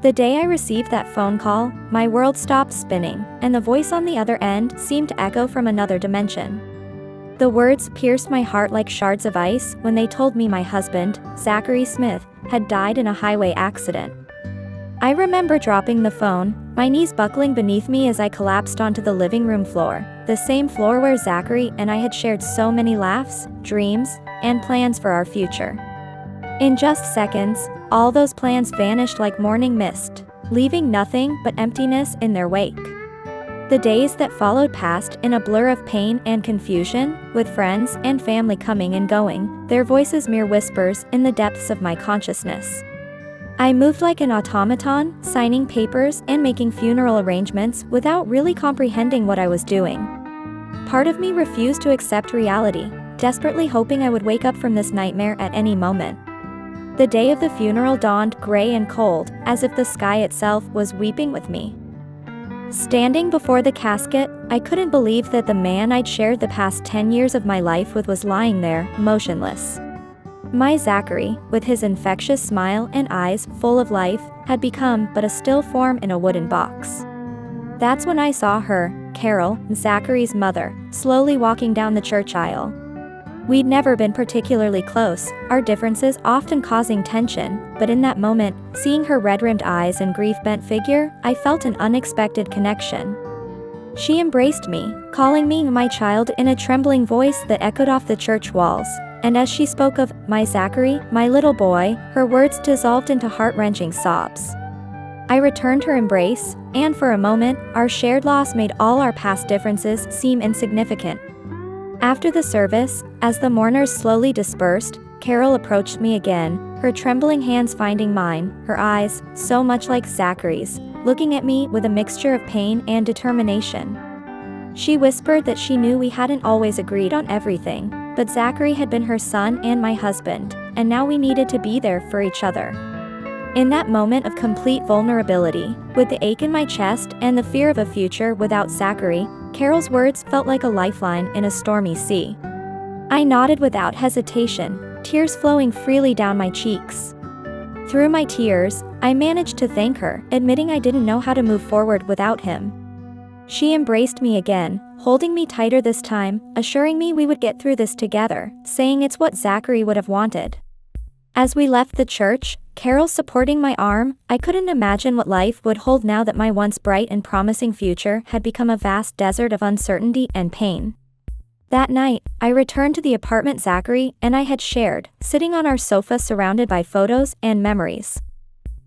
The day I received that phone call, my world stopped spinning, and the voice on the other end seemed to echo from another dimension. The words pierced my heart like shards of ice when they told me my husband, Zachary Smith, had died in a highway accident. I remember dropping the phone, my knees buckling beneath me as I collapsed onto the living room floor, the same floor where Zachary and I had shared so many laughs, dreams, and plans for our future. In just seconds, all those plans vanished like morning mist, leaving nothing but emptiness in their wake. The days that followed passed in a blur of pain and confusion, with friends and family coming and going, their voices mere whispers in the depths of my consciousness. I moved like an automaton, signing papers and making funeral arrangements without really comprehending what I was doing. Part of me refused to accept reality, desperately hoping I would wake up from this nightmare at any moment. The day of the funeral dawned gray and cold, as if the sky itself was weeping with me. Standing before the casket, I couldn't believe that the man I'd shared the past 10 years of my life with was lying there, motionless. My Zachary, with his infectious smile and eyes full of life, had become but a still form in a wooden box. That's when I saw her, Carol, Zachary's mother, slowly walking down the church aisle. We'd never been particularly close, our differences often causing tension, but in that moment, seeing her red-rimmed eyes and grief-bent figure, I felt an unexpected connection. She embraced me, calling me my child in a trembling voice that echoed off the church walls, and as she spoke of my Zachary, my little boy, her words dissolved into heart-wrenching sobs. I returned her embrace, and for a moment, our shared loss made all our past differences seem insignificant. After the service, as the mourners slowly dispersed, Carol approached me again, her trembling hands finding mine, her eyes, so much like Zachary's, looking at me with a mixture of pain and determination. She whispered that she knew we hadn't always agreed on everything, but Zachary had been her son and my husband, and now we needed to be there for each other. In that moment of complete vulnerability, with the ache in my chest and the fear of a future without Zachary, Carol's words felt like a lifeline in a stormy sea. I nodded without hesitation, tears flowing freely down my cheeks. Through my tears, I managed to thank her, admitting I didn't know how to move forward without him. She embraced me again, holding me tighter this time, assuring me we would get through this together, saying it's what Zachary would have wanted. As we left the church, Carol supporting my arm, I couldn't imagine what life would hold now that my once bright and promising future had become a vast desert of uncertainty and pain. That night, I returned to the apartment Zachary and I had shared, sitting on our sofa surrounded by photos and memories.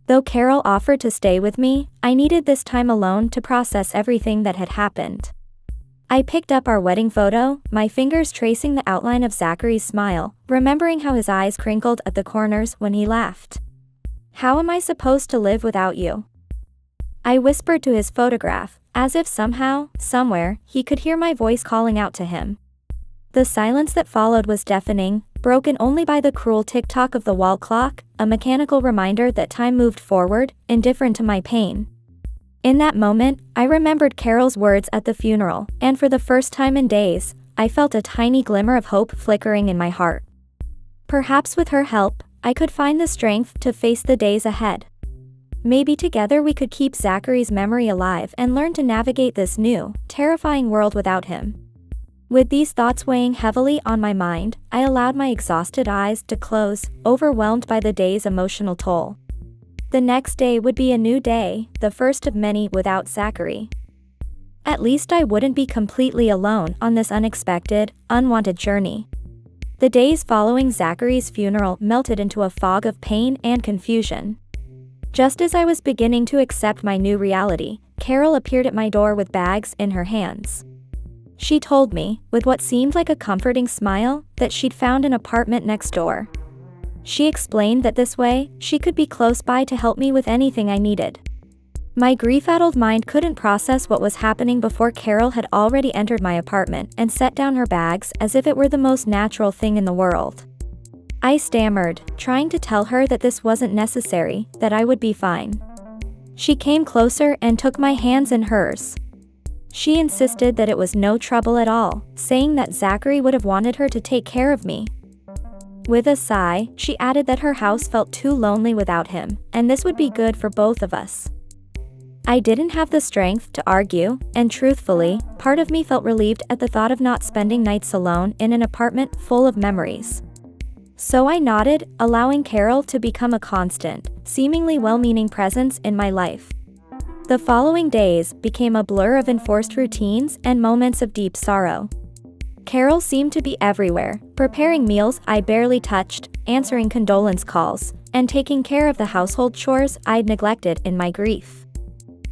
Though Carol offered to stay with me, I needed this time alone to process everything that had happened. I picked up our wedding photo, my fingers tracing the outline of Zachary's smile, remembering how his eyes crinkled at the corners when he laughed. "How am I supposed to live without you?" I whispered to his photograph, as if somehow, somewhere, he could hear my voice calling out to him. The silence that followed was deafening, broken only by the cruel tick-tock of the wall clock, a mechanical reminder that time moved forward, indifferent to my pain. In that moment, I remembered Carol's words at the funeral, and for the first time in days, I felt a tiny glimmer of hope flickering in my heart. Perhaps with her help, I could find the strength to face the days ahead. Maybe together we could keep Zachary's memory alive and learn to navigate this new, terrifying world without him. With these thoughts weighing heavily on my mind, I allowed my exhausted eyes to close, overwhelmed by the day's emotional toll. The next day would be a new day, the first of many without Zachary. At least I wouldn't be completely alone on this unexpected, unwanted journey. The days following Zachary's funeral melted into a fog of pain and confusion. Just as I was beginning to accept my new reality, Carol appeared at my door with bags in her hands. She told me, with what seemed like a comforting smile, that she'd found an apartment next door. She explained that this way, she could be close by to help me with anything I needed. My grief-addled mind couldn't process what was happening before Carol had already entered my apartment and set down her bags as if it were the most natural thing in the world. I stammered, trying to tell her that this wasn't necessary, that I would be fine. She came closer and took my hands in hers. She insisted that it was no trouble at all, saying that Zachary would have wanted her to take care of me. With a sigh, she added that her house felt too lonely without him, and this would be good for both of us. I didn't have the strength to argue, and truthfully, part of me felt relieved at the thought of not spending nights alone in an apartment full of memories. So I nodded, allowing Carol to become a constant, seemingly well-meaning presence in my life. The following days became a blur of enforced routines and moments of deep sorrow. Carol seemed to be everywhere, preparing meals I barely touched, answering condolence calls, and taking care of the household chores I'd neglected in my grief.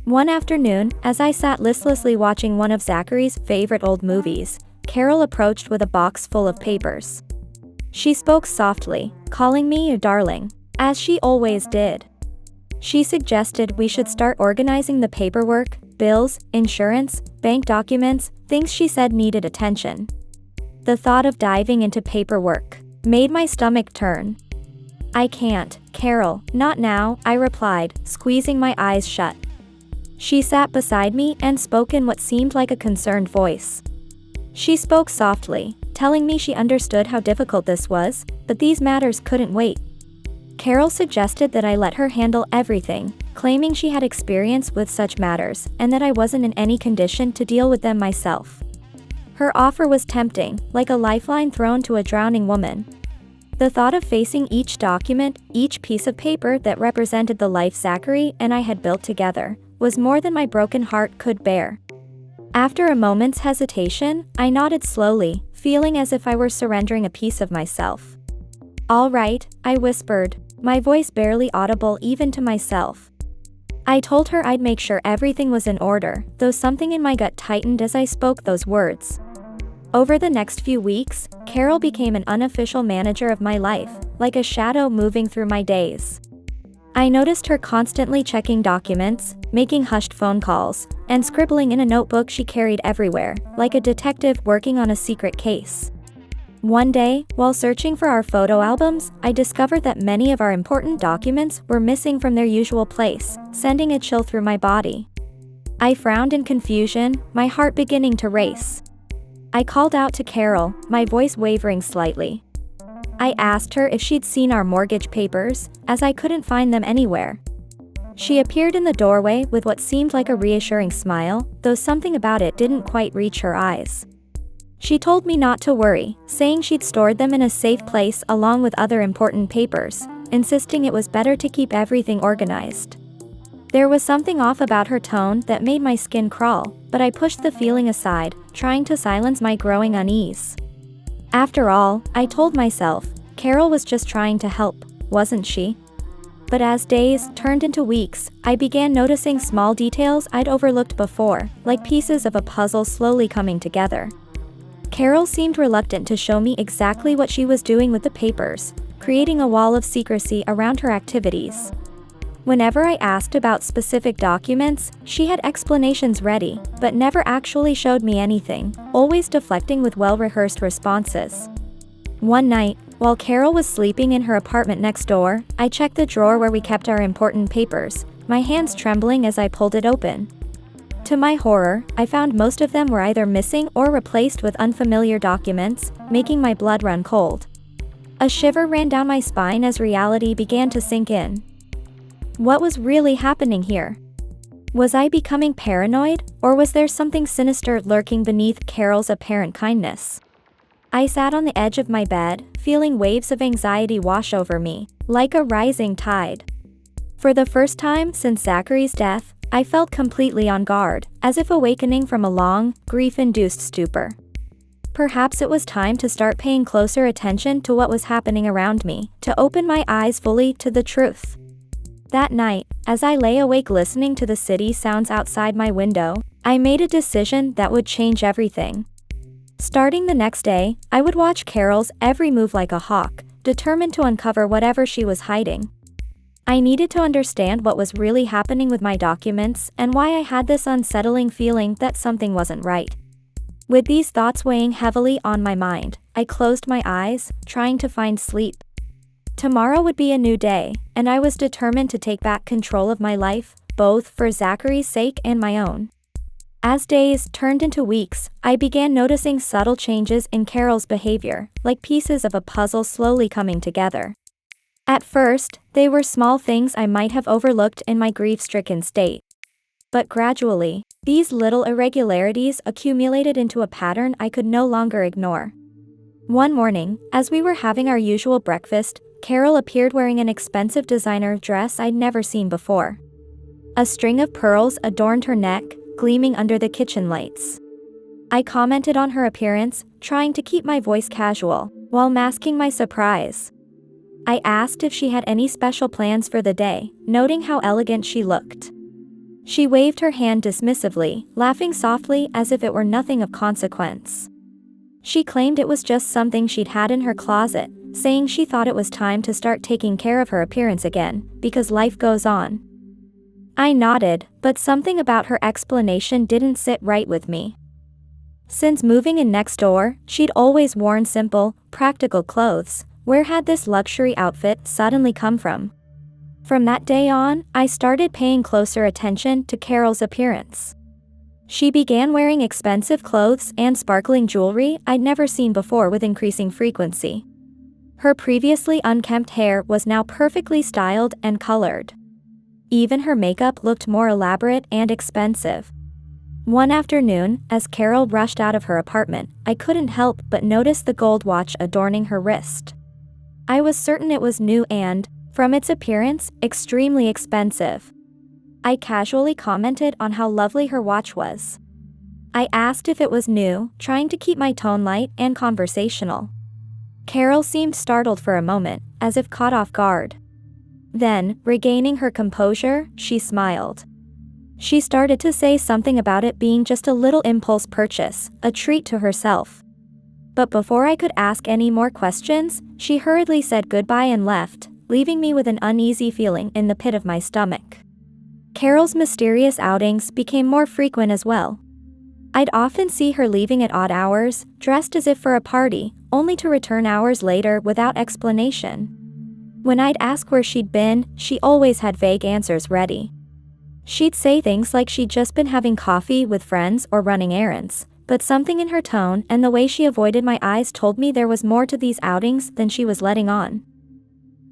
One afternoon, as I sat listlessly watching one of Zachary's favorite old movies, Carol approached with a box full of papers. She spoke softly, calling me a darling, as she always did. She suggested we should start organizing the paperwork, bills, insurance, bank documents, things she said needed attention. The thought of diving into paperwork made my stomach turn. "I can't, Carol, not now," I replied, squeezing my eyes shut. She sat beside me and spoke in what seemed like a concerned voice. She spoke softly, telling me she understood how difficult this was, but these matters couldn't wait. Carol suggested that I let her handle everything, claiming she had experience with such matters and that I wasn't in any condition to deal with them myself. Her offer was tempting, like a lifeline thrown to a drowning woman. The thought of facing each document, each piece of paper that represented the life Zachary and I had built together, was more than my broken heart could bear. After a moment's hesitation, I nodded slowly, feeling as if I were surrendering a piece of myself. "All right," I whispered, my voice barely audible even to myself. I told her I'd make sure everything was in order, though something in my gut tightened as I spoke those words. Over the next few weeks, Carol became an unofficial manager of my life, like a shadow moving through my days. I noticed her constantly checking documents, making hushed phone calls, and scribbling in a notebook she carried everywhere, like a detective working on a secret case. One day, while searching for our photo albums, I discovered that many of our important documents were missing from their usual place, sending a chill through my body. I frowned in confusion, my heart beginning to race. I called out to Carol, my voice wavering slightly. I asked her if she'd seen our mortgage papers, as I couldn't find them anywhere. She appeared in the doorway with what seemed like a reassuring smile, though something about it didn't quite reach her eyes. She told me not to worry, saying she'd stored them in a safe place along with other important papers, insisting it was better to keep everything organized. There was something off about her tone that made my skin crawl, but I pushed the feeling aside, trying to silence my growing unease. After all, I told myself, Carol was just trying to help, wasn't she? But as days turned into weeks, I began noticing small details I'd overlooked before, like pieces of a puzzle slowly coming together. Carol seemed reluctant to show me exactly what she was doing with the papers, creating a wall of secrecy around her activities. Whenever I asked about specific documents, she had explanations ready, but never actually showed me anything, always deflecting with well-rehearsed responses. One night, while Carol was sleeping in her apartment next door, I checked the drawer where we kept our important papers, my hands trembling as I pulled it open. To my horror, I found most of them were either missing or replaced with unfamiliar documents, making my blood run cold. A shiver ran down my spine as reality began to sink in. What was really happening here? Was I becoming paranoid, or was there something sinister lurking beneath Carol's apparent kindness? I sat on the edge of my bed, feeling waves of anxiety wash over me, like a rising tide. For the first time since Zachary's death, I felt completely on guard, as if awakening from a long, grief-induced stupor. Perhaps it was time to start paying closer attention to what was happening around me, to open my eyes fully to the truth. That night, as I lay awake listening to the city sounds outside my window, I made a decision that would change everything. Starting the next day, I would watch Carol's every move like a hawk, determined to uncover whatever she was hiding. I needed to understand what was really happening with my documents and why I had this unsettling feeling that something wasn't right. With these thoughts weighing heavily on my mind, I closed my eyes, trying to find sleep. Tomorrow would be a new day, and I was determined to take back control of my life, both for Zachary's sake and my own. As days turned into weeks, I began noticing subtle changes in Carol's behavior, like pieces of a puzzle slowly coming together. At first, they were small things I might have overlooked in my grief-stricken state. But gradually, these little irregularities accumulated into a pattern I could no longer ignore. One morning, as we were having our usual breakfast, Carol appeared wearing an expensive designer dress I'd never seen before. A string of pearls adorned her neck, gleaming under the kitchen lights. I commented on her appearance, trying to keep my voice casual, while masking my surprise. I asked if she had any special plans for the day, noting how elegant she looked. She waved her hand dismissively, laughing softly as if it were nothing of consequence. She claimed it was just something she'd had in her closet, saying she thought it was time to start taking care of her appearance again, because life goes on. I nodded, but something about her explanation didn't sit right with me. Since moving in next door, she'd always worn simple, practical clothes. Where had this luxury outfit suddenly come from? From that day on, I started paying closer attention to Carol's appearance. She began wearing expensive clothes and sparkling jewelry I'd never seen before with increasing frequency. Her previously unkempt hair was now perfectly styled and colored. Even her makeup looked more elaborate and expensive. One afternoon, as Carol rushed out of her apartment, I couldn't help but notice the gold watch adorning her wrist. I was certain it was new and, from its appearance, extremely expensive. I casually commented on how lovely her watch was. I asked if it was new, trying to keep my tone light and conversational. Carol seemed startled for a moment, as if caught off guard. Then, regaining her composure, she smiled. She started to say something about it being just a little impulse purchase, a treat to herself. But before I could ask any more questions, she hurriedly said goodbye and left, leaving me with an uneasy feeling in the pit of my stomach. Carol's mysterious outings became more frequent as well. I'd often see her leaving at odd hours, dressed as if for a party, only to return hours later without explanation. When I'd ask where she'd been, she always had vague answers ready. She'd say things like she'd just been having coffee with friends or running errands, but something in her tone and the way she avoided my eyes told me there was more to these outings than she was letting on.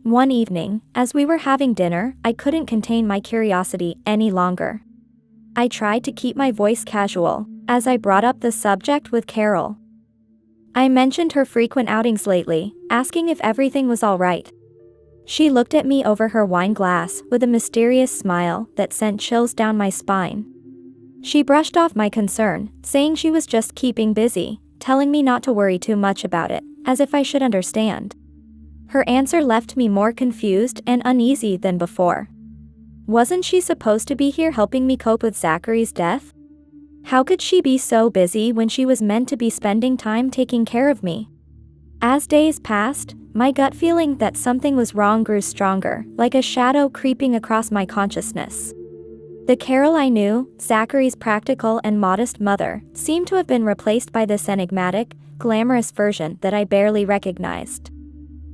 One evening, as we were having dinner, I couldn't contain my curiosity any longer. I tried to keep my voice casual, as I brought up the subject with Carol. I mentioned her frequent outings lately, asking if everything was all right. She looked at me over her wine glass with a mysterious smile that sent chills down my spine. She brushed off my concern, saying she was just keeping busy, telling me not to worry too much about it, as if I should understand. Her answer left me more confused and uneasy than before. Wasn't she supposed to be here helping me cope with Zachary's death? How could she be so busy when she was meant to be spending time taking care of me? As days passed, my gut feeling that something was wrong grew stronger, like a shadow creeping across my consciousness. The Carol I knew, Zachary's practical and modest mother, seemed to have been replaced by this enigmatic, glamorous version that I barely recognized.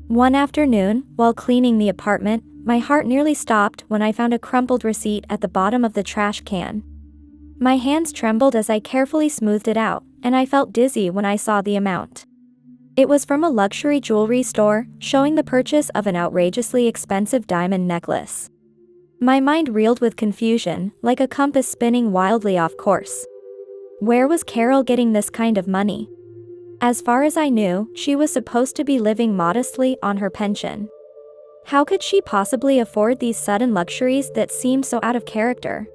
One afternoon, while cleaning the apartment, my heart nearly stopped when I found a crumpled receipt at the bottom of the trash can. My hands trembled as I carefully smoothed it out, and I felt dizzy when I saw the amount. It was from a luxury jewelry store, showing the purchase of an outrageously expensive diamond necklace. My mind reeled with confusion, like a compass spinning wildly off course. Where was Carol getting this kind of money? As far as I knew, she was supposed to be living modestly on her pension. How could she possibly afford these sudden luxuries that seemed so out of character?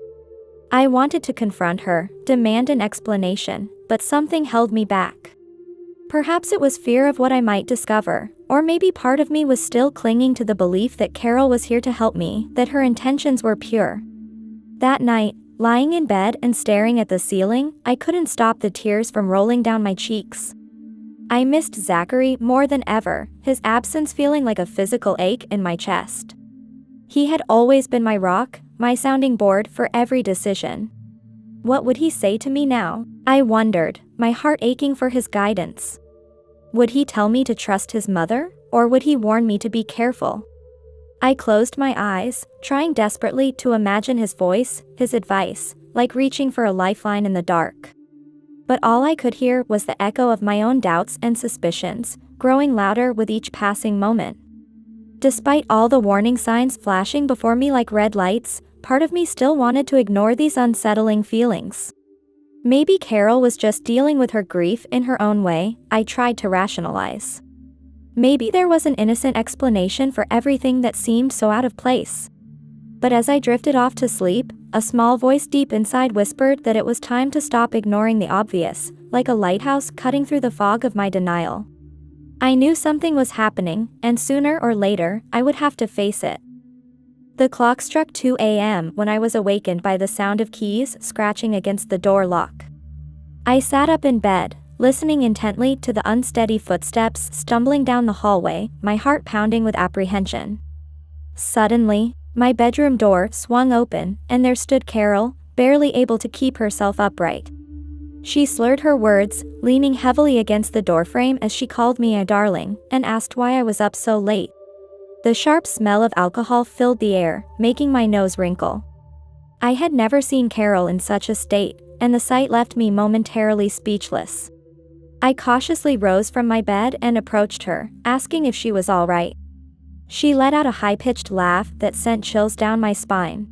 I wanted to confront her, demand an explanation, but something held me back. Perhaps it was fear of what I might discover, or maybe part of me was still clinging to the belief that Carol was here to help me, that her intentions were pure. That night, lying in bed and staring at the ceiling, I couldn't stop the tears from rolling down my cheeks. I missed Zachary more than ever, his absence feeling like a physical ache in my chest. He had always been my rock, my sounding board for every decision. What would he say to me now? I wondered, my heart aching for his guidance. Would he tell me to trust his mother, or would he warn me to be careful? I closed my eyes, trying desperately to imagine his voice, his advice, like reaching for a lifeline in the dark. But all I could hear was the echo of my own doubts and suspicions, growing louder with each passing moment. Despite all the warning signs flashing before me like red lights, part of me still wanted to ignore these unsettling feelings. Maybe Carol was just dealing with her grief in her own way, I tried to rationalize. Maybe there was an innocent explanation for everything that seemed so out of place. But as I drifted off to sleep, a small voice deep inside whispered that it was time to stop ignoring the obvious, like a lighthouse cutting through the fog of my denial. I knew something was happening, and sooner or later, I would have to face it. The clock struck 2 a.m. when I was awakened by the sound of keys scratching against the door lock. I sat up in bed, listening intently to the unsteady footsteps stumbling down the hallway, my heart pounding with apprehension. Suddenly, my bedroom door swung open, and there stood Carol, barely able to keep herself upright. She slurred her words, leaning heavily against the doorframe as she called me a darling, and asked why I was up so late. The sharp smell of alcohol filled the air, making my nose wrinkle. I had never seen Carol in such a state, and the sight left me momentarily speechless. I cautiously rose from my bed and approached her, asking if she was all right. She let out a high-pitched laugh that sent chills down my spine.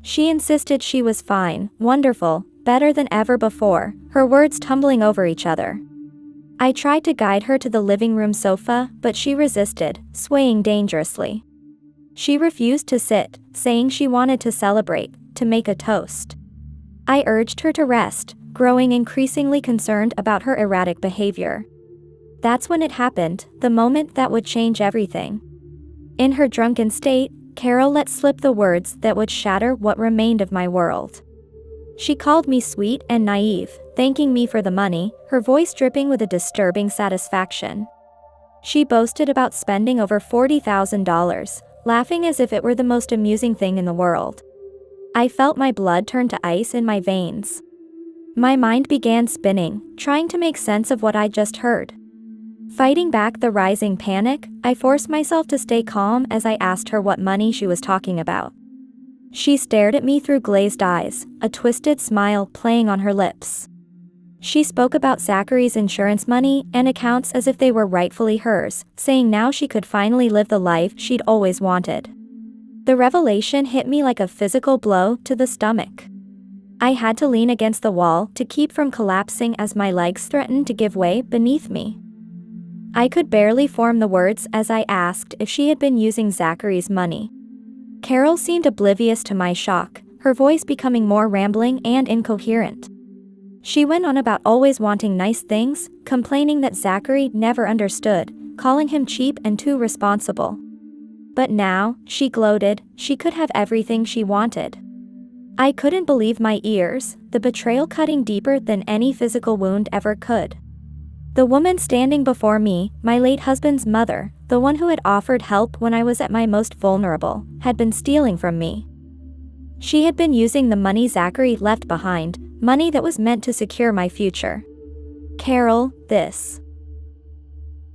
She insisted she was fine, wonderful, better than ever before, her words tumbling over each other. I tried to guide her to the living room sofa, but she resisted, swaying dangerously. She refused to sit, saying she wanted to celebrate, to make a toast. I urged her to rest, growing increasingly concerned about her erratic behavior. That's when it happened, the moment that would change everything. In her drunken state, Carol let slip the words that would shatter what remained of my world. She called me sweet and naive, thanking me for the money, her voice dripping with a disturbing satisfaction. She boasted about spending over $40,000, laughing as if it were the most amusing thing in the world. I felt my blood turn to ice in my veins. My mind began spinning, trying to make sense of what I'd just heard. Fighting back the rising panic, I forced myself to stay calm as I asked her what money she was talking about. She stared at me through glazed eyes, a twisted smile playing on her lips. She spoke about Zachary's insurance money and accounts as if they were rightfully hers, saying now she could finally live the life she'd always wanted. The revelation hit me like a physical blow to the stomach. I had to lean against the wall to keep from collapsing as my legs threatened to give way beneath me. I could barely form the words as I asked if she had been using Zachary's money. Carol seemed oblivious to my shock, her voice becoming more rambling and incoherent. She went on about always wanting nice things, complaining that Zachary never understood, calling him cheap and too responsible. But now, she gloated, she could have everything she wanted. I couldn't believe my ears, the betrayal cutting deeper than any physical wound ever could. The woman standing before me, my late husband's mother, the one who had offered help when I was at my most vulnerable, had been stealing from me. She had been using the money Zachary left behind, money that was meant to secure my future. Carol, this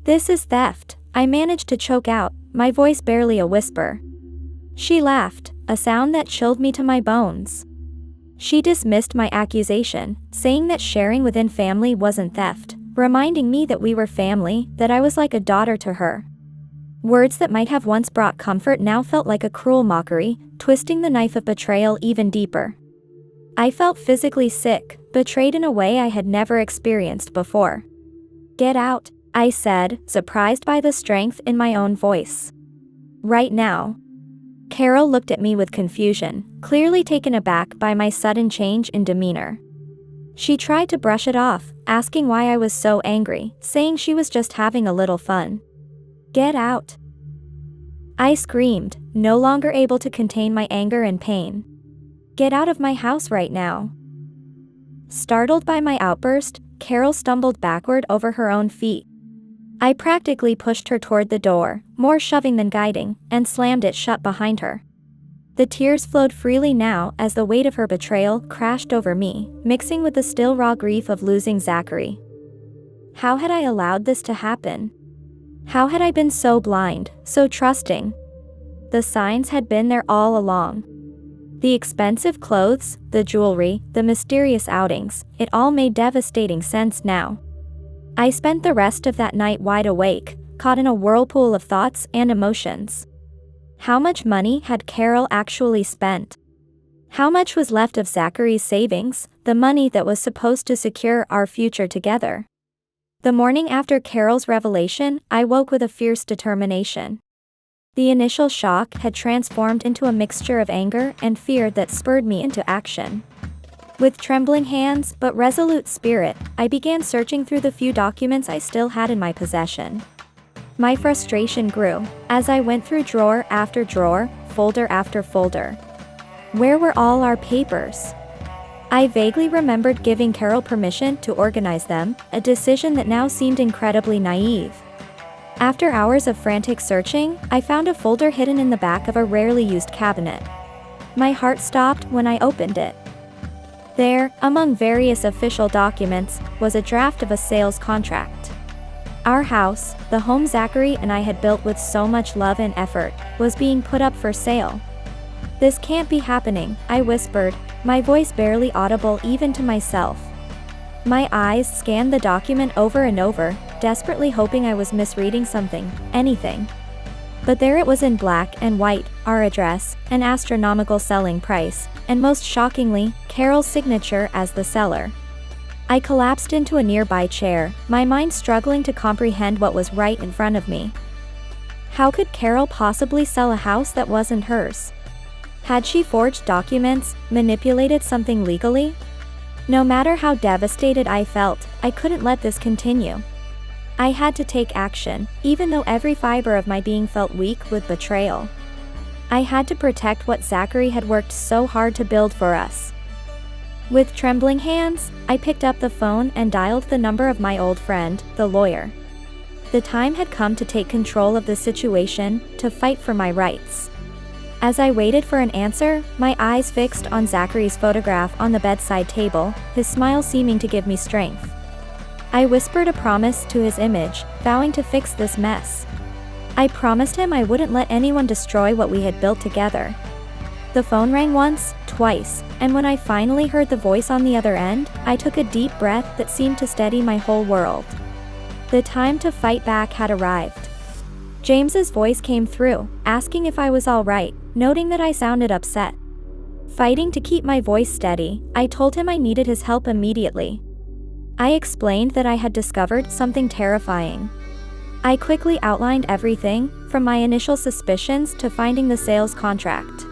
is theft, I managed to choke out, my voice barely a whisper. She laughed, a sound that chilled me to my bones. She dismissed my accusation, saying that sharing within family wasn't theft, reminding me that we were family, that I was like a daughter to her. Words that might have once brought comfort now felt like a cruel mockery, twisting the knife of betrayal even deeper. I felt physically sick, betrayed in a way I had never experienced before. "Get out," I said, surprised by the strength in my own voice. "Right now." Carol looked at me with confusion, clearly taken aback by my sudden change in demeanor. She tried to brush it off, asking why I was so angry, saying she was just having a little fun. "Get out." I screamed, no longer able to contain my anger and pain. "Get out of my house right now." Startled by my outburst, Carol stumbled backward over her own feet. I practically pushed her toward the door, more shoving than guiding, and slammed it shut behind her. The tears flowed freely now as the weight of her betrayal crashed over me, mixing with the still raw grief of losing Zachary. How had I allowed this to happen? How had I been so blind, so trusting? The signs had been there all along. The expensive clothes, the jewelry, the mysterious outings, it all made devastating sense now. I spent the rest of that night wide awake, caught in a whirlpool of thoughts and emotions. How much money had Carol actually spent? How much was left of Zachary's savings, the money that was supposed to secure our future together? The morning after Carol's revelation, I woke with a fierce determination. The initial shock had transformed into a mixture of anger and fear that spurred me into action. With trembling hands but resolute spirit, I began searching through the few documents I still had in my possession. My frustration grew as I went through drawer after drawer, folder after folder. Where were all our papers? I vaguely remembered giving Carol permission to organize them, a decision that now seemed incredibly naive. After hours of frantic searching, I found a folder hidden in the back of a rarely used cabinet. My heart stopped when I opened it. There, among various official documents, was a draft of a sales contract. Our house, the home Zachary and I had built with so much love and effort, was being put up for sale. "This can't be happening," I whispered, my voice barely audible even to myself. My eyes scanned the document over and over, desperately hoping I was misreading something, anything. But there it was in black and white, our address, an astronomical selling price, and most shockingly, Carol's signature as the seller. I collapsed into a nearby chair, my mind struggling to comprehend what was right in front of me. How could Carol possibly sell a house that wasn't hers? Had she forged documents, manipulated something legally? No matter how devastated I felt, I couldn't let this continue. I had to take action, even though every fiber of my being felt weak with betrayal. I had to protect what Zachary had worked so hard to build for us. With trembling hands, I picked up the phone and dialed the number of my old friend, the lawyer. The time had come to take control of the situation, to fight for my rights. As I waited for an answer, my eyes fixed on Zachary's photograph on the bedside table, his smile seeming to give me strength. I whispered a promise to his image, vowing to fix this mess. I promised him I wouldn't let anyone destroy what we had built together. The phone rang once, twice, and when I finally heard the voice on the other end, I took a deep breath that seemed to steady my whole world. The time to fight back had arrived. James's voice came through, asking if I was all right, noting that I sounded upset. Fighting to keep my voice steady, I told him I needed his help immediately. I explained that I had discovered something terrifying. I quickly outlined everything, from my initial suspicions to finding the sales contract.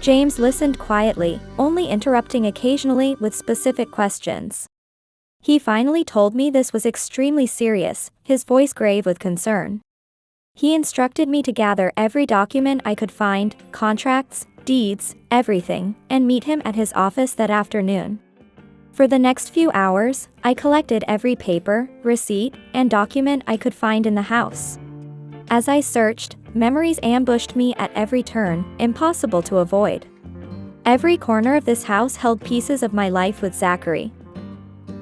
James listened quietly, only interrupting occasionally with specific questions. He finally told me this was extremely serious, his voice grave with concern. He instructed me to gather every document I could find, contracts, deeds, everything, and meet him at his office that afternoon. For the next few hours, I collected every paper, receipt, and document I could find in the house. As I searched, memories ambushed me at every turn, impossible to avoid. Every corner of this house held pieces of my life with Zachary.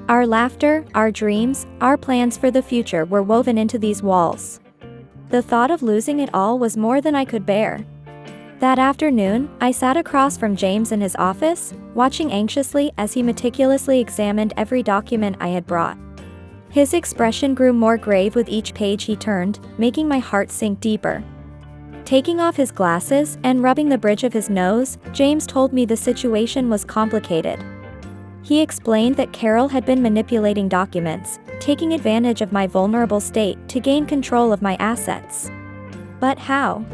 Our laughter, our dreams, our plans for the future were woven into these walls. The thought of losing it all was more than I could bear. That afternoon, I sat across from James in his office, watching anxiously as he meticulously examined every document I had brought. His expression grew more grave with each page he turned, making my heart sink deeper. Taking off his glasses and rubbing the bridge of his nose, James told me the situation was complicated. He explained that Carol had been manipulating documents, taking advantage of my vulnerable state to gain control of my assets. But how?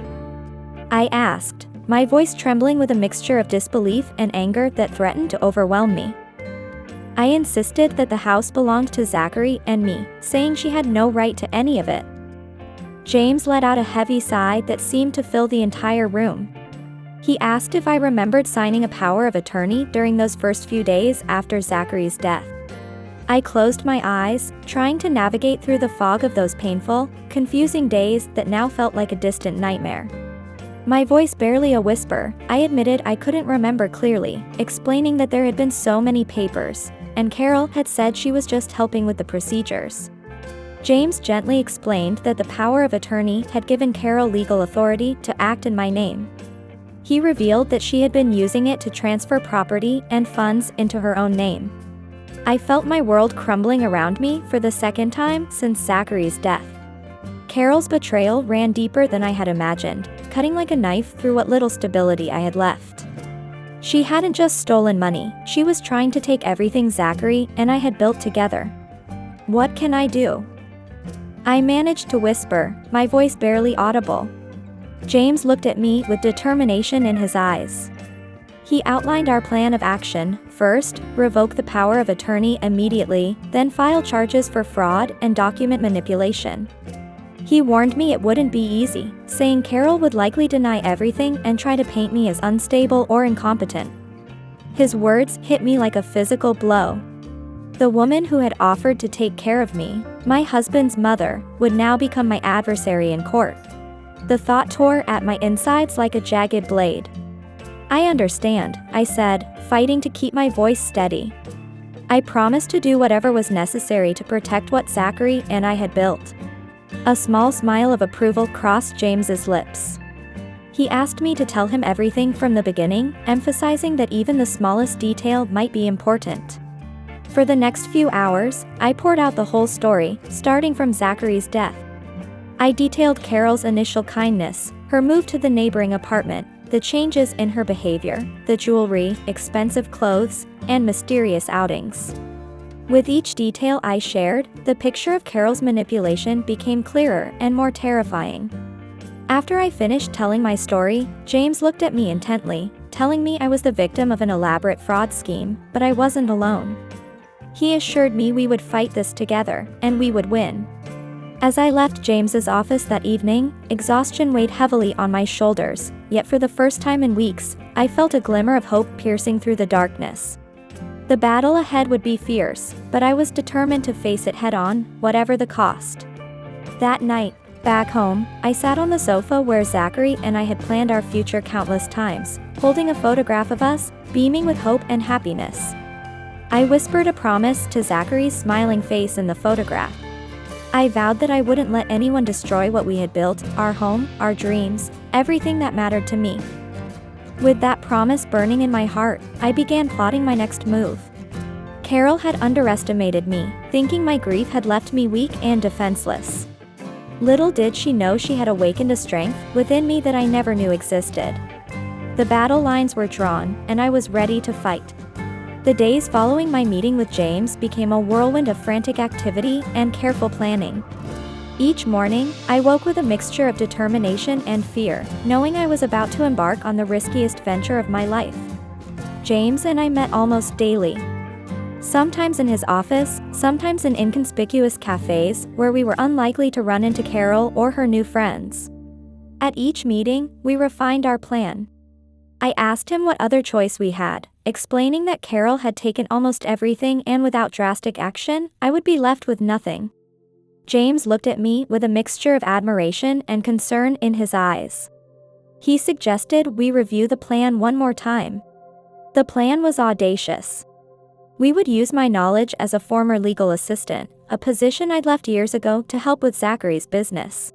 I asked, my voice trembling with a mixture of disbelief and anger that threatened to overwhelm me. I insisted that the house belonged to Zachary and me, saying she had no right to any of it. James let out a heavy sigh that seemed to fill the entire room. He asked if I remembered signing a power of attorney during those first few days after Zachary's death. I closed my eyes, trying to navigate through the fog of those painful, confusing days that now felt like a distant nightmare. My voice barely a whisper, I admitted I couldn't remember clearly, explaining that there had been so many papers, and Carol had said she was just helping with the procedures. James gently explained that the power of attorney had given Carol legal authority to act in my name. He revealed that she had been using it to transfer property and funds into her own name. I felt my world crumbling around me for the second time since Zachary's death. Carol's betrayal ran deeper than I had imagined, cutting like a knife through what little stability I had left. She hadn't just stolen money, she was trying to take everything Zachary and I had built together. What can I do? I managed to whisper, my voice barely audible. James looked at me with determination in his eyes. He outlined our plan of action. First, revoke the power of attorney immediately, then file charges for fraud and document manipulation. He warned me it wouldn't be easy, saying Carol would likely deny everything and try to paint me as unstable or incompetent. His words hit me like a physical blow. The woman who had offered to take care of me, my husband's mother, would now become my adversary in court. The thought tore at my insides like a jagged blade. I understand, I said, fighting to keep my voice steady. I promised to do whatever was necessary to protect what Zachary and I had built. A small smile of approval crossed James's lips. He asked me to tell him everything from the beginning, emphasizing that even the smallest detail might be important. For the next few hours, I poured out the whole story, starting from Zachary's death. I detailed Carol's initial kindness, her move to the neighboring apartment, the changes in her behavior, the jewelry, expensive clothes, and mysterious outings. With each detail I shared, the picture of Carol's manipulation became clearer and more terrifying. After I finished telling my story, James looked at me intently, telling me I was the victim of an elaborate fraud scheme, but I wasn't alone. He assured me we would fight this together, and we would win. As I left James's office that evening, exhaustion weighed heavily on my shoulders, yet for the first time in weeks, I felt a glimmer of hope piercing through the darkness. The battle ahead would be fierce, but I was determined to face it head-on, whatever the cost. That night, back home, I sat on the sofa where Zachary and I had planned our future countless times, holding a photograph of us, beaming with hope and happiness. I whispered a promise to Zachary's smiling face in the photograph. I vowed that I wouldn't let anyone destroy what we had built, our home, our dreams, everything that mattered to me. With that promise burning in my heart, I began plotting my next move. Carol had underestimated me, thinking my grief had left me weak and defenseless. Little did she know she had awakened a strength within me that I never knew existed. The battle lines were drawn, and I was ready to fight. The days following my meeting with James became a whirlwind of frantic activity and careful planning. Each morning, I woke with a mixture of determination and fear, knowing I was about to embark on the riskiest venture of my life. James and I met almost daily. Sometimes in his office, sometimes in inconspicuous cafes, where we were unlikely to run into Carol or her new friends. At each meeting, we refined our plan. I asked him what other choice we had, explaining that Carol had taken almost everything and without drastic action, I would be left with nothing. James looked at me with a mixture of admiration and concern in his eyes. He suggested we review the plan one more time. The plan was audacious. We would use my knowledge as a former legal assistant, a position I'd left years ago to help with Zachary's business.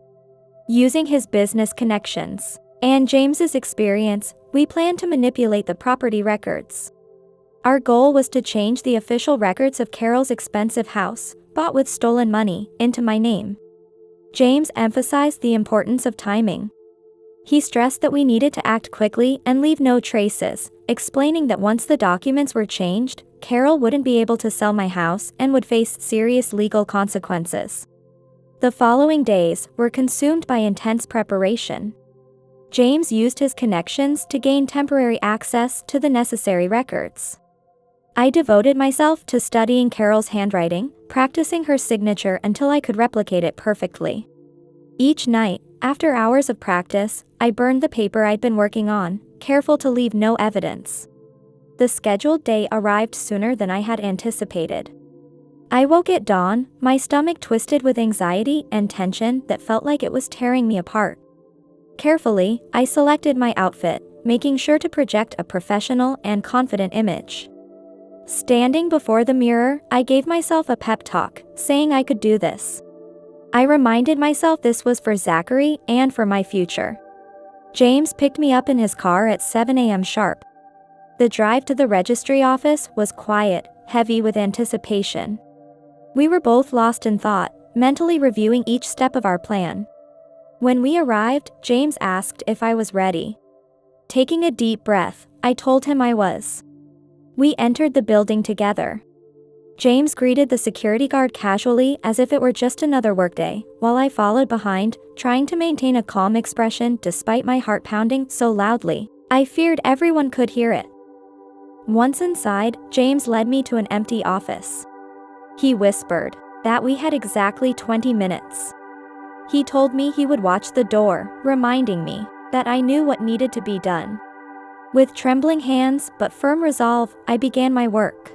Using his business connections and James's experience, we planned to manipulate the property records. Our goal was to change the official records of Carol's expensive house, bought with stolen money, into my name. James emphasized the importance of timing. He stressed that we needed to act quickly and leave no traces, explaining that once the documents were changed, Carol wouldn't be able to sell my house and would face serious legal consequences. The following days were consumed by intense preparation. James used his connections to gain temporary access to the necessary records. I devoted myself to studying Carol's handwriting, practicing her signature until I could replicate it perfectly. Each night, after hours of practice, I burned the paper I'd been working on, careful to leave no evidence. The scheduled day arrived sooner than I had anticipated. I woke at dawn, my stomach twisted with anxiety and tension that felt like it was tearing me apart. Carefully, I selected my outfit, making sure to project a professional and confident image. Standing before the mirror, I gave myself a pep talk, saying I could do this. I reminded myself this was for Zachary and for my future. James picked me up in his car at 7 a.m. sharp. The drive to the registry office was quiet, heavy with anticipation. We were both lost in thought, mentally reviewing each step of our plan. When we arrived, James asked if I was ready. Taking a deep breath, I told him I was. We entered the building together. James greeted the security guard casually as if it were just another workday, while I followed behind, trying to maintain a calm expression despite my heart pounding so loudly. I feared everyone could hear it. Once inside, James led me to an empty office. He whispered that we had exactly 20 minutes. He told me he would watch the door, reminding me that I knew what needed to be done. With trembling hands but firm resolve, I began my work.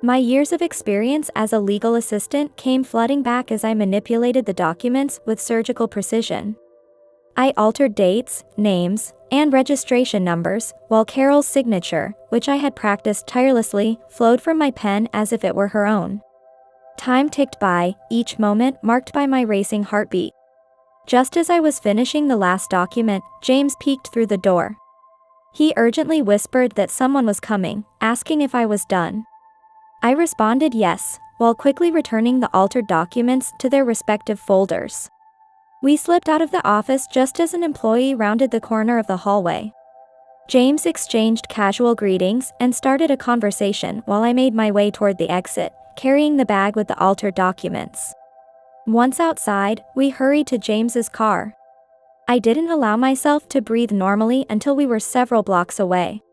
My years of experience as a legal assistant came flooding back as I manipulated the documents with surgical precision. I altered dates, names, and registration numbers, while Carol's signature, which I had practiced tirelessly, flowed from my pen as if it were her own. Time ticked by, each moment marked by my racing heartbeat. Just as I was finishing the last document, James peeked through the door. He urgently whispered that someone was coming, asking if I was done. I responded yes, while quickly returning the altered documents to their respective folders. We slipped out of the office just as an employee rounded the corner of the hallway. James exchanged casual greetings and started a conversation while I made my way toward the exit, carrying the bag with the altered documents. Once outside, we hurried to James's car. I didn't allow myself to breathe normally until we were several blocks away.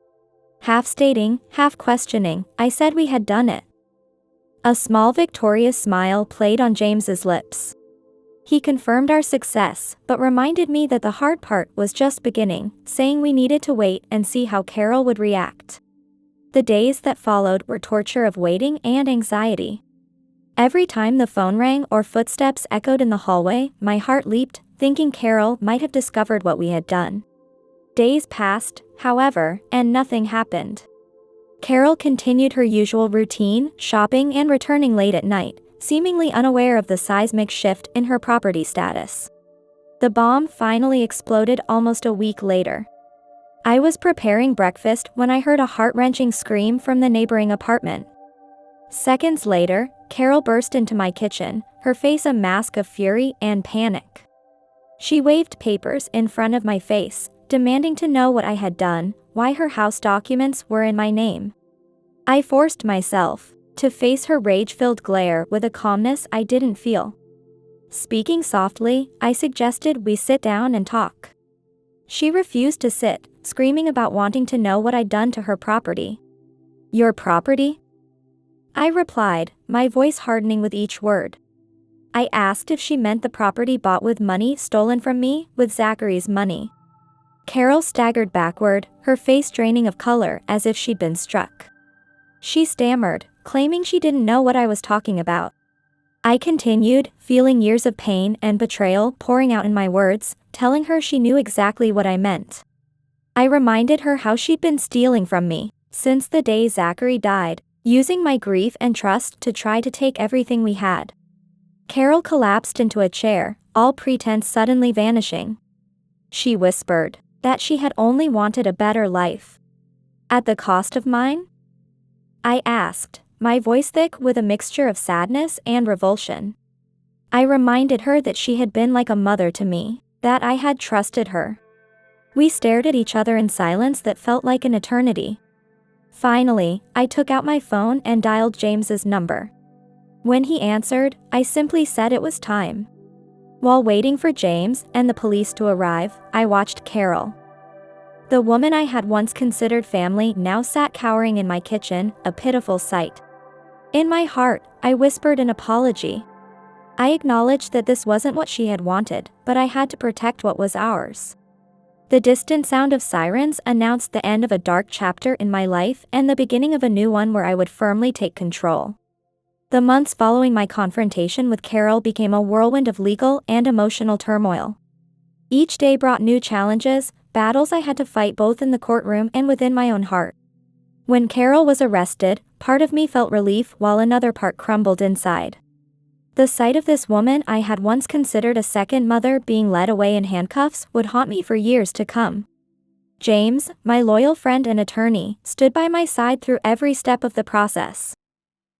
Half stating, half questioning, I said we had done it. A small victorious smile played on James's lips. He confirmed our success, but reminded me that the hard part was just beginning, saying we needed to wait and see how Carol would react. The days that followed were torture of waiting and anxiety. Every time the phone rang or footsteps echoed in the hallway, my heart leaped, thinking Carol might have discovered what we had done. Days passed, however, and nothing happened. Carol continued her usual routine, shopping and returning late at night, seemingly unaware of the seismic shift in her property status. The bomb finally exploded almost a week later. I was preparing breakfast when I heard a heart-wrenching scream from the neighboring apartment. Seconds later, Carol burst into my kitchen, her face a mask of fury and panic. She waved papers in front of my face, demanding to know what I had done, why her house documents were in my name. I forced myself to face her rage-filled glare with a calmness I didn't feel. Speaking softly, I suggested we sit down and talk. She refused to sit, screaming about wanting to know what I'd done to her property. Your property? I replied, my voice hardening with each word. I asked if she meant the property bought with money stolen from me, with Zachary's money. Carol staggered backward, her face draining of color as if she'd been struck. She stammered, claiming she didn't know what I was talking about. I continued, feeling years of pain and betrayal pouring out in my words, telling her she knew exactly what I meant. I reminded her how she'd been stealing from me since the day Zachary died, using my grief and trust to try to take everything we had. Carol collapsed into a chair, all pretense suddenly vanishing. She whispered that she had only wanted a better life. At the cost of mine? I asked, my voice thick with a mixture of sadness and revulsion. I reminded her that she had been like a mother to me, that I had trusted her. We stared at each other in silence that felt like an eternity. Finally, I took out my phone and dialed James's number. When he answered, I simply said it was time. While waiting for James and the police to arrive, I watched Carol. The woman I had once considered family now sat cowering in my kitchen, a pitiful sight. In my heart, I whispered an apology. I acknowledged that this wasn't what she had wanted, but I had to protect what was ours. The distant sound of sirens announced the end of a dark chapter in my life and the beginning of a new one where I would firmly take control. The months following my confrontation with Carol became a whirlwind of legal and emotional turmoil. Each day brought new challenges, battles I had to fight both in the courtroom and within my own heart. When Carol was arrested, part of me felt relief while another part crumbled inside. The sight of this woman I had once considered a second mother being led away in handcuffs would haunt me for years to come. James, my loyal friend and attorney, stood by my side through every step of the process.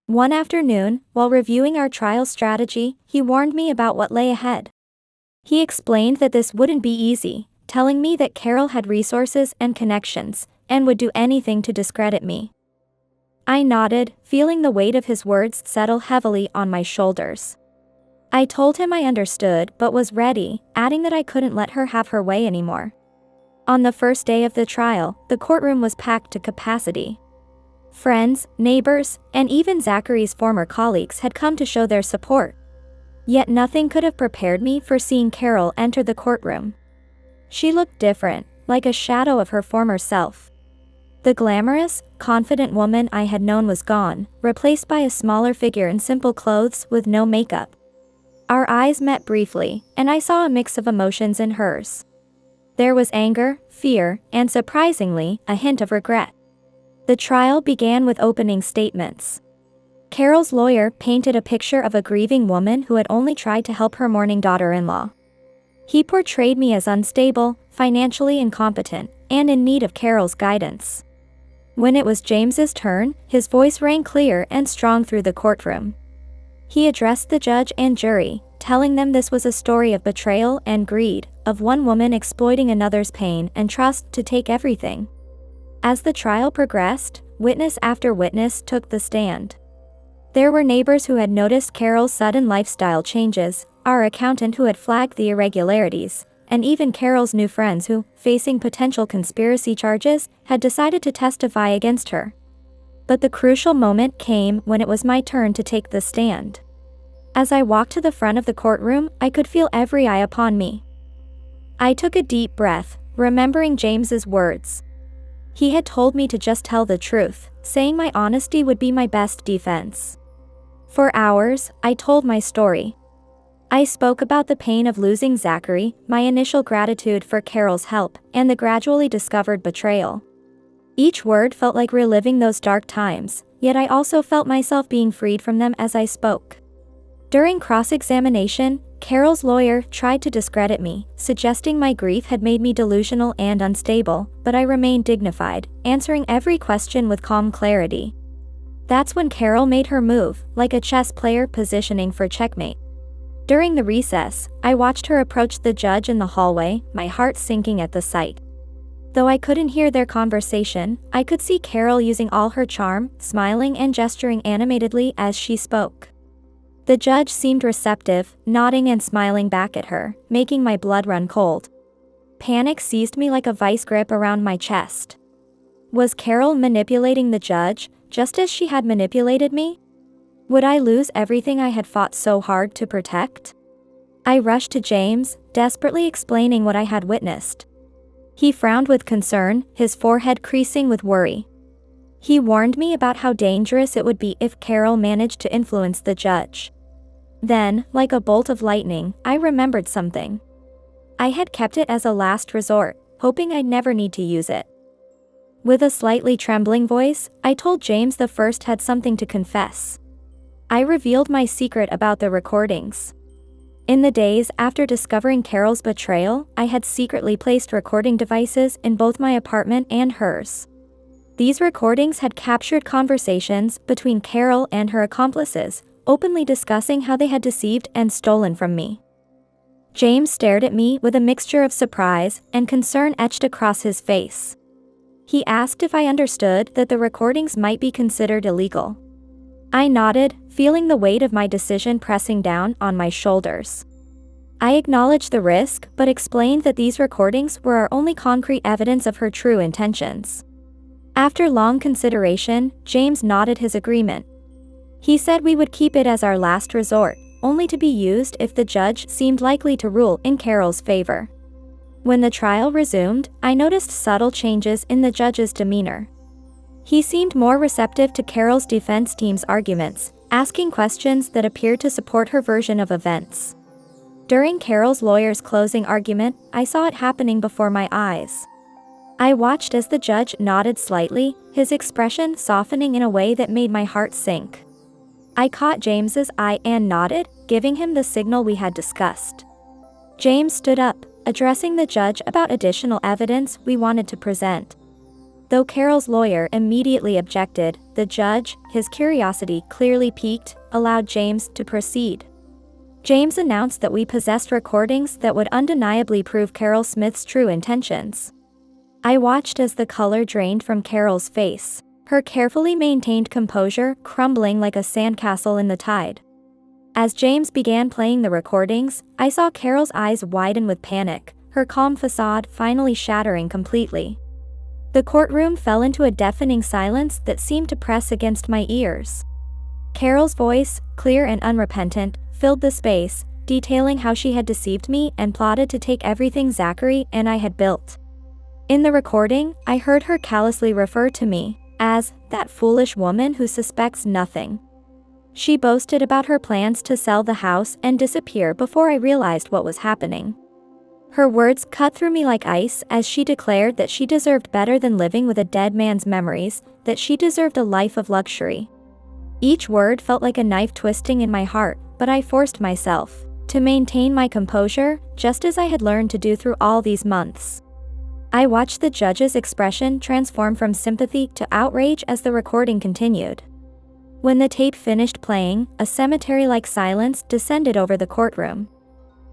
One afternoon, while reviewing our trial strategy, he warned me about what lay ahead. He explained that this wouldn't be easy, telling me that Carol had resources and connections, and would do anything to discredit me. I nodded, feeling the weight of his words settle heavily on my shoulders. I told him I understood but was ready, adding that I couldn't let her have her way anymore. On the first day of the trial, the courtroom was packed to capacity. Friends, neighbors, and even Zachary's former colleagues had come to show their support. Yet nothing could have prepared me for seeing Carol enter the courtroom. She looked different, like a shadow of her former self. The glamorous, confident woman I had known was gone, replaced by a smaller figure in simple clothes with no makeup. Our eyes met briefly, and I saw a mix of emotions in hers. There was anger, fear, and surprisingly, a hint of regret. The trial began with opening statements. Carol's lawyer painted a picture of a grieving woman who had only tried to help her mourning daughter-in-law. He portrayed me as unstable, financially incompetent, and in need of Carol's guidance. When it was James's turn, his voice rang clear and strong through the courtroom. He addressed the judge and jury, telling them this was a story of betrayal and greed, of one woman exploiting another's pain and trust to take everything. As the trial progressed, witness after witness took the stand. There were neighbors who had noticed Carol's sudden lifestyle changes, our accountant who had flagged the irregularities, and even Carol's new friends who, facing potential conspiracy charges, had decided to testify against her. But the crucial moment came when it was my turn to take the stand. As I walked to the front of the courtroom, I could feel every eye upon me. I took a deep breath, remembering James's words. He had told me to just tell the truth, saying my honesty would be my best defense. For hours, I told my story. I spoke about the pain of losing Zachary, my initial gratitude for Carol's help, and the gradually discovered betrayal. Each word felt like reliving those dark times, yet I also felt myself being freed from them as I spoke. During cross-examination, Carol's lawyer tried to discredit me, suggesting my grief had made me delusional and unstable, but I remained dignified, answering every question with calm clarity. That's when Carol made her move, like a chess player positioning for checkmate. During the recess, I watched her approach the judge in the hallway, my heart sinking at the sight. Though I couldn't hear their conversation, I could see Carol using all her charm, smiling and gesturing animatedly as she spoke. The judge seemed receptive, nodding and smiling back at her, making my blood run cold. Panic seized me like a vice grip around my chest. Was Carol manipulating the judge, just as she had manipulated me? Would I lose everything I had fought so hard to protect? I rushed to James, desperately explaining what I had witnessed. He frowned with concern, his forehead creasing with worry. He warned me about how dangerous it would be if Carol managed to influence the judge. Then, like a bolt of lightning, I remembered something. I had kept it as a last resort, hoping I'd never need to use it. With a slightly trembling voice, I told James the first had something to confess. I revealed my secret about the recordings. In the days after discovering Carol's betrayal, I had secretly placed recording devices in both my apartment and hers. These recordings had captured conversations between Carol and her accomplices, openly discussing how they had deceived and stolen from me. James stared at me with a mixture of surprise and concern etched across his face. He asked if I understood that the recordings might be considered illegal. I nodded, feeling the weight of my decision pressing down on my shoulders. I acknowledged the risk, but explained that these recordings were our only concrete evidence of her true intentions. After long consideration, James nodded his agreement. He said we would keep it as our last resort, only to be used if the judge seemed likely to rule in Carol's favor. When the trial resumed, I noticed subtle changes in the judge's demeanor. He seemed more receptive to Carol's defense team's arguments, asking questions that appeared to support her version of events. During Carol's lawyer's closing argument, I saw it happening before my eyes. I watched as the judge nodded slightly, his expression softening in a way that made my heart sink. I caught James's eye and nodded, giving him the signal we had discussed. James stood up, addressing the judge about additional evidence we wanted to present. Though Carol's lawyer immediately objected, the judge, his curiosity clearly piqued, allowed James to proceed. James announced that we possessed recordings that would undeniably prove Carol Smith's true intentions. I watched as the color drained from Carol's face, her carefully maintained composure crumbling like a sandcastle in the tide. As James began playing the recordings, I saw Carol's eyes widen with panic, her calm facade finally shattering completely. The courtroom fell into a deafening silence that seemed to press against my ears. Carol's voice, clear and unrepentant, filled the space, detailing how she had deceived me and plotted to take everything Zachary and I had built. In the recording, I heard her callously refer to me as that foolish woman who suspects nothing. She boasted about her plans to sell the house and disappear before I realized what was happening. Her words cut through me like ice as she declared that she deserved better than living with a dead man's memories, that she deserved a life of luxury. Each word felt like a knife twisting in my heart, but I forced myself to maintain my composure, just as I had learned to do through all these months. I watched the judge's expression transform from sympathy to outrage as the recording continued. When the tape finished playing, a cemetery-like silence descended over the courtroom.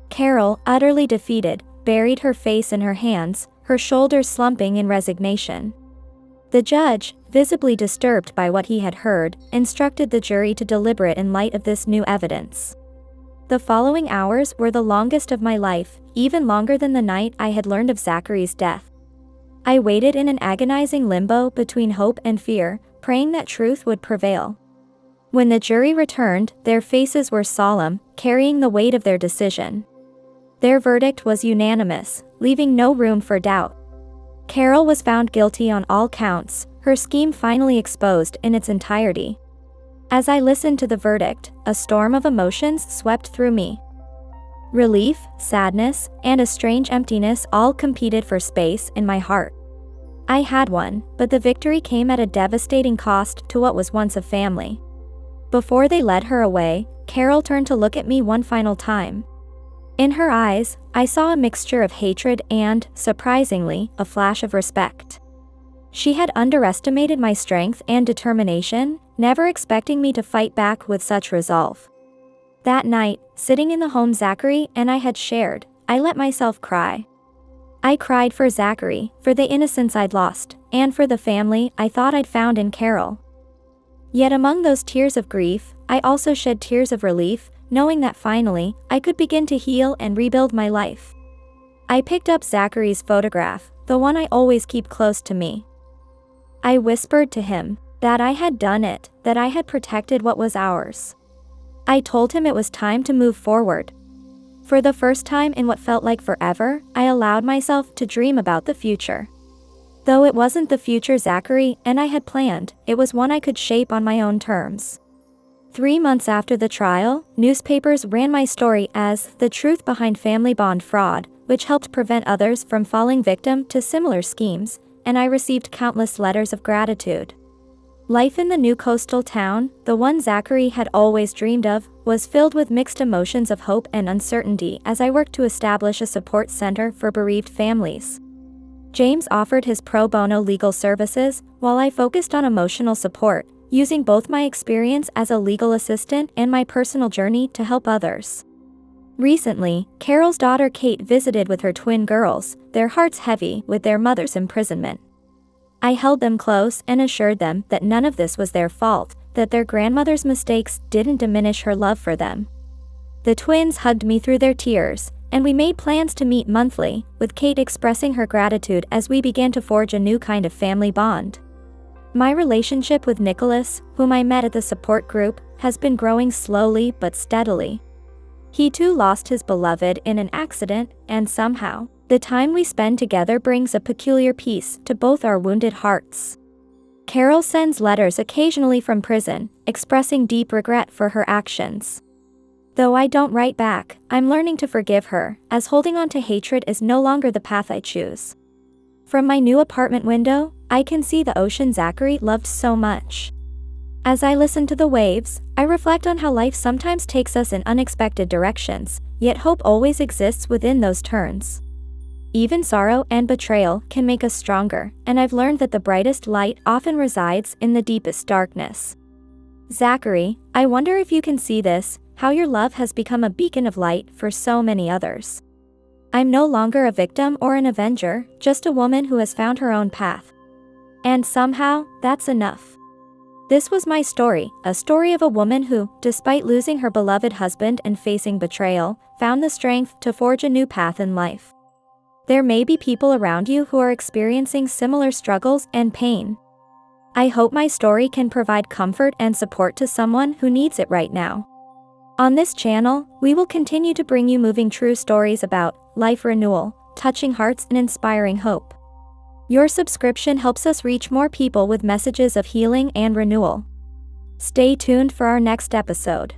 Carol, utterly defeated, buried her face in her hands, her shoulders slumping in resignation. The judge, visibly disturbed by what he had heard, instructed the jury to deliberate in light of this new evidence. The following hours were the longest of my life, even longer than the night I had learned of Zachary's death. I waited in an agonizing limbo between hope and fear, praying that truth would prevail. When the jury returned, their faces were solemn, carrying the weight of their decision. Their verdict was unanimous, leaving no room for doubt. Carol was found guilty on all counts, her scheme finally exposed in its entirety. As I listened to the verdict, a storm of emotions swept through me. Relief, sadness, and a strange emptiness all competed for space in my heart. I had won, but the victory came at a devastating cost to what was once a family. Before they led her away, Carol turned to look at me one final time. In her eyes, I saw a mixture of hatred and, surprisingly, a flash of respect. She had underestimated my strength and determination, never expecting me to fight back with such resolve. That night, sitting in the home Zachary and I had shared, I let myself cry. I cried for Zachary, for the innocence I'd lost, and for the family I thought I'd found in Carol. Yet among those tears of grief, I also shed tears of relief, knowing that finally, I could begin to heal and rebuild my life. I picked up Zachary's photograph, the one I always keep close to me. I whispered to him that I had done it, that I had protected what was ours. I told him it was time to move forward. For the first time in what felt like forever, I allowed myself to dream about the future. Though it wasn't the future Zachary and I had planned, it was one I could shape on my own terms. 3 months after the trial, newspapers ran my story as the truth behind family bond fraud, which helped prevent others from falling victim to similar schemes, and I received countless letters of gratitude. Life in the new coastal town, the one Zachary had always dreamed of, was filled with mixed emotions of hope and uncertainty as I worked to establish a support center for bereaved families. James offered his pro bono legal services, while I focused on emotional support, using both my experience as a legal assistant and my personal journey to help others. Recently, Carol's daughter Kate visited with her twin girls, their hearts heavy with their mother's imprisonment. I held them close and assured them that none of this was their fault, that their grandmother's mistakes didn't diminish her love for them. The twins hugged me through their tears, and we made plans to meet monthly, with Kate expressing her gratitude as we began to forge a new kind of family bond. My relationship with Nicholas, whom I met at the support group, has been growing slowly but steadily. He too lost his beloved in an accident, and somehow, the time we spend together brings a peculiar peace to both our wounded hearts. Carol sends letters occasionally from prison, expressing deep regret for her actions. Though I don't write back, I'm learning to forgive her, as holding on to hatred is no longer the path I choose. From my new apartment window, I can see the ocean Zachary loved so much. As I listen to the waves, I reflect on how life sometimes takes us in unexpected directions, yet hope always exists within those turns. Even sorrow and betrayal can make us stronger, and I've learned that the brightest light often resides in the deepest darkness. Zachary, I wonder if you can see this, how your love has become a beacon of light for so many others. I'm no longer a victim or an avenger, just a woman who has found her own path. And somehow, that's enough. This was my story, a story of a woman who, despite losing her beloved husband and facing betrayal, found the strength to forge a new path in life. There may be people around you who are experiencing similar struggles and pain. I hope my story can provide comfort and support to someone who needs it right now. On this channel, we will continue to bring you moving true stories about life renewal, touching hearts and inspiring hope. Your subscription helps us reach more people with messages of healing and renewal. Stay tuned for our next episode.